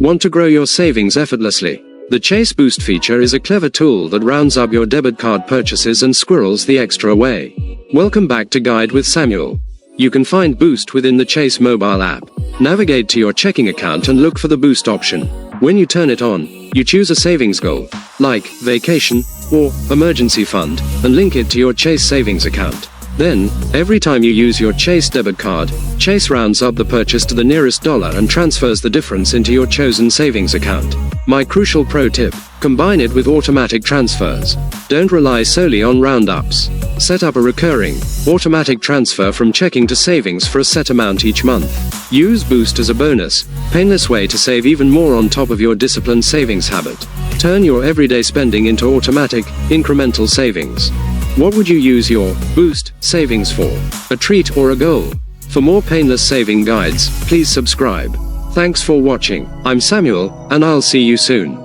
Want to grow your savings effortlessly? The Chase Boost feature is a clever tool that rounds up your debit card purchases and squirrels the extra away. Welcome back to Guide with Samuel. You can find Boost within the Chase mobile app. Navigate to your checking account and look for the Boost option. When you turn it on, you choose a savings goal, like vacation or emergency fund, and link it to your Chase savings account. Then, every time you use your Chase debit card, Chase rounds up the purchase to the nearest dollar and transfers the difference into your chosen savings account. My crucial pro tip: combine it with automatic transfers. Don't rely solely on roundups. Set up a recurring, automatic transfer from checking to savings for a set amount each month. Use Boost as a bonus, painless way to save even more on top of your disciplined savings habit. Turn your everyday spending into automatic, incremental savings. What would you use your Boost savings for? A treat or a goal? For more painless saving guides, please subscribe. Thanks for watching. I'm Samuel, and I'll see you soon.